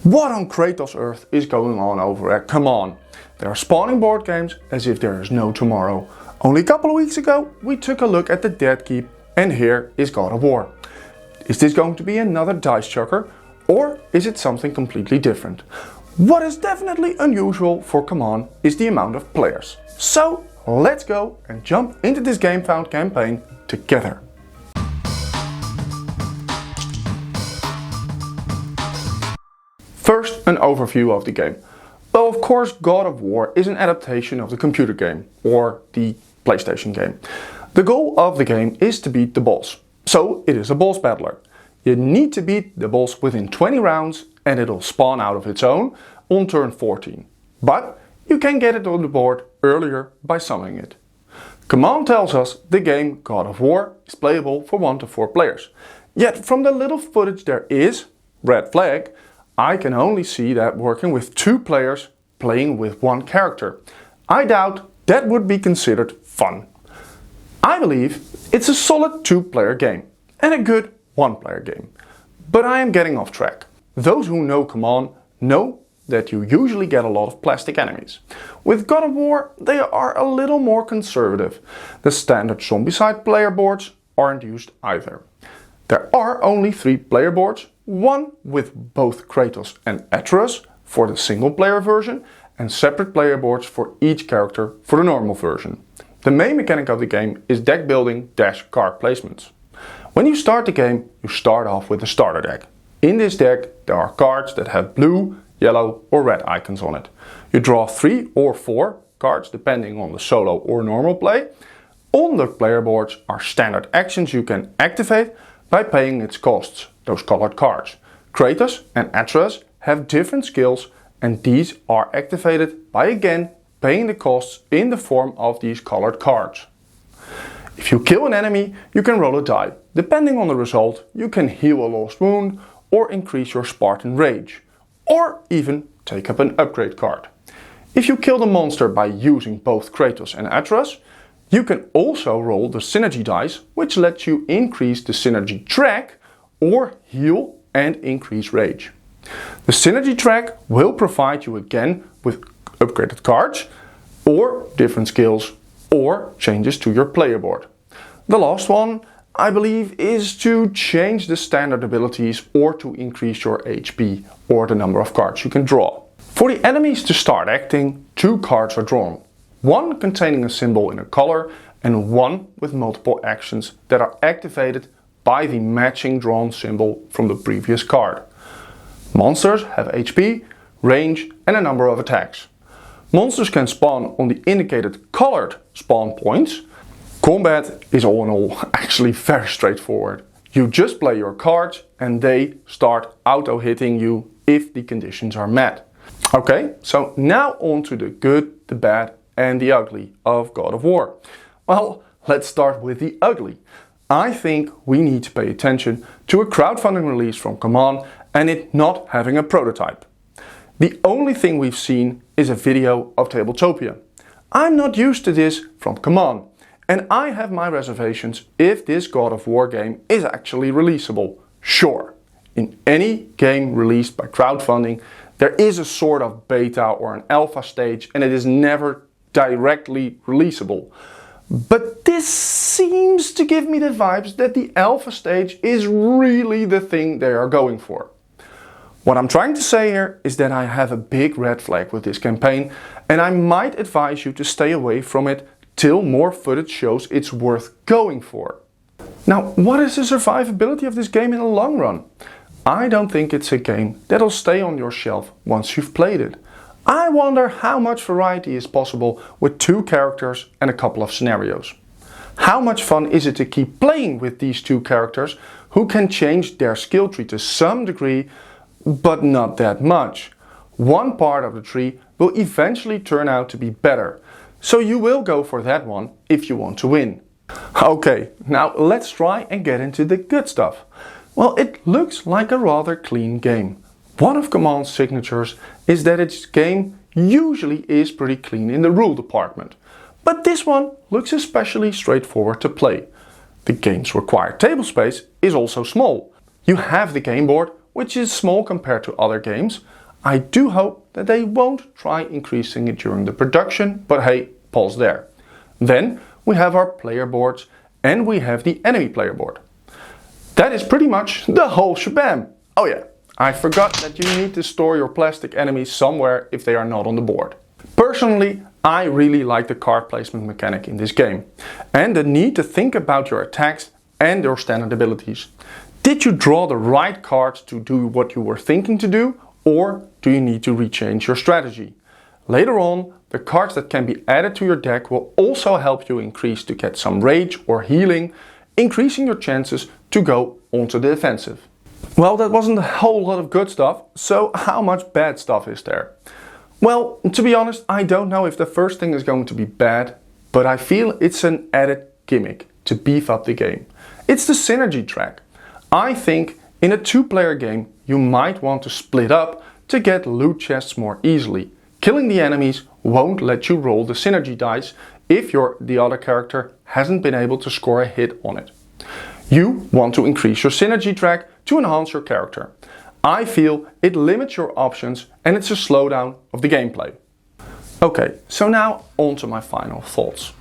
What on Kratos Earth is going on over at CMON? They are spawning board games as if there is no tomorrow. Only a couple of weeks ago we took a look at the Dead Keep and here is God of War. Is this going to be another dice chucker or is it something completely different? What is definitely unusual for CMON is the amount of players. So let's go and jump into this GameFound campaign together. First, an overview of the game. Well, of course, God of War is an adaptation of the computer game, or the PlayStation game. The goal of the game is to beat the boss, so it is a boss battler. You need to beat the boss within 20 rounds and it'll spawn out of its own on turn 14. But you can get it on the board earlier by summoning it. CMON tells us the game God of War is playable for 1 to 4 players. Yet from the little footage there is, red flag, I can only see that working with 2 players playing with 1 character. I doubt that would be considered fun. I believe it's a solid 2-player game and a good 1-player game. But I am getting off track. Those who know CMON know that you usually get a lot of plastic enemies. With God of War they are a little more conservative. The standard Zombicide player boards aren't used either. There are only 3 player boards, one with both Kratos and Atreus for the single player version and separate player boards for each character for the normal version. The main mechanic of the game is deck building / card placements. When you start the game, you start off with a starter deck. In this deck there are cards that have blue, yellow or red icons on it. You draw 3 or 4 cards depending on the solo or normal play. On the player boards are standard actions you can activate by paying its costs, those colored cards. Kratos and Atreus have different skills and these are activated by again paying the costs in the form of these colored cards. If you kill an enemy, you can roll a die. Depending on the result, you can heal a lost wound or increase your Spartan rage, or even take up an upgrade card. If you kill the monster by using both Kratos and Atreus, you can also roll the synergy dice, which lets you increase the synergy track or heal and increase rage. The synergy track will provide you again with upgraded cards or different skills or changes to your player board. The last one, I believe, is to change the standard abilities or to increase your HP or the number of cards you can draw. For the enemies to start acting, 2 cards are drawn. One containing a symbol in a color and one with multiple actions that are activated by the matching drawn symbol from the previous card. Monsters have HP, range and a number of attacks. Monsters can spawn on the indicated colored spawn points. Combat is all in all actually very straightforward. You just play your cards and they start auto hitting you if the conditions are met. Okay, so now on to the good, the bad and the ugly of God of War. Well, let's start with the ugly. I think we need to pay attention to a crowdfunding release from CMON and it not having a prototype. The only thing we've seen is a video of Tabletopia. I'm not used to this from CMON and I have my reservations if this God of War game is actually releasable. Sure, in any game released by crowdfunding there is a sort of beta or an alpha stage and it is never directly releasable. But this seems to give me the vibes that the alpha stage is really the thing they are going for. What I'm trying to say here is that I have a big red flag with this campaign and I might advise you to stay away from it till more footage shows it's worth going for. Now, what is the survivability of this game in the long run? I don't think it's a game that'll stay on your shelf once you've played it. I wonder how much variety is possible with 2 characters and a couple of scenarios. How much fun is it to keep playing with these 2 characters who can change their skill tree to some degree, but not that much. One part of the tree will eventually turn out to be better, so you will go for that one if you want to win. Okay, now let's try and get into the good stuff. Well, it looks like a rather clean game. One of CMON's signatures is that its game usually is pretty clean in the rule department. But this one looks especially straightforward to play. The game's required table space is also small. You have the game board which is small compared to other games. I do hope that they won't try increasing it during the production, but hey, pause there. Then we have our player boards and we have the enemy player board. That is pretty much the whole shabam. Oh yeah, I forgot that you need to store your plastic enemies somewhere if they are not on the board. Personally, I really like the card placement mechanic in this game and the need to think about your attacks and your standard abilities. Did you draw the right cards to do what you were thinking to do, or do you need to rechange your strategy? Later on, the cards that can be added to your deck will also help you increase to get some rage or healing, increasing your chances to go onto the offensive. Well, that wasn't a whole lot of good stuff, so how much bad stuff is there? Well, to be honest, I don't know if the first thing is going to be bad, but I feel it's an added gimmick to beef up the game. It's the synergy track. I think in a two-player game you might want to split up to get loot chests more easily. Killing the enemies won't let you roll the synergy dice if the other character hasn't been able to score a hit on it. You want to increase your synergy track to enhance your character. I feel it limits your options and it's a slowdown of the gameplay. Okay, so now on to my final thoughts.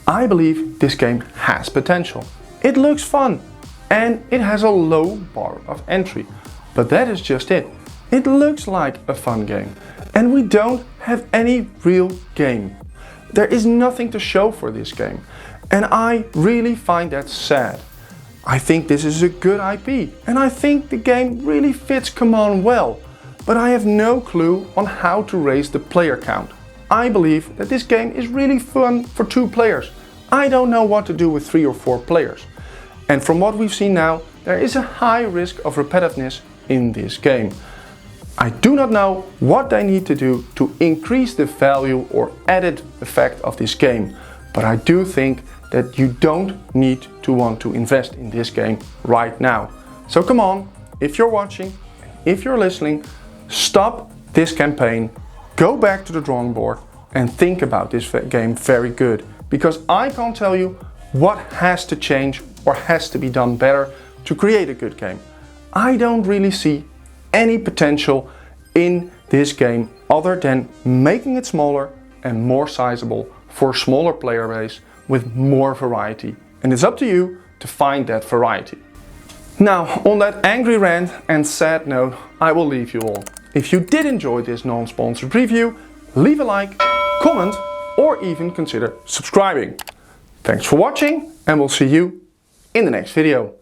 I believe this game has potential. It looks fun and it has a low bar of entry, but that is just it. It looks like a fun game and we don't have any real game. There is nothing to show for this game and I really find that sad. I think this is a good IP and I think the game really fits CMON well, but I have no clue on how to raise the player count. I believe that this game is really fun for 2 players. I don't know what to do with 3 or 4 players. And from what we've seen now, there is a high risk of repetitiveness in this game. I do not know what they need to do to increase the value or added effect of this game, but I do think that you don't need to want to invest in this game right now. So come on, if you're watching, if you're listening, stop this campaign, go back to the drawing board and think about this game very good, because I can't tell you what has to change or has to be done better to create a good game. I don't really see any potential in this game other than making it smaller and more sizable for a smaller player base with more variety. And it's up to you to find that variety. Now, on that angry rant and sad note, I will leave you all. If you did enjoy this non-sponsored review, leave a like, comment, or even consider subscribing. Thanks for watching and we'll see you in the next video.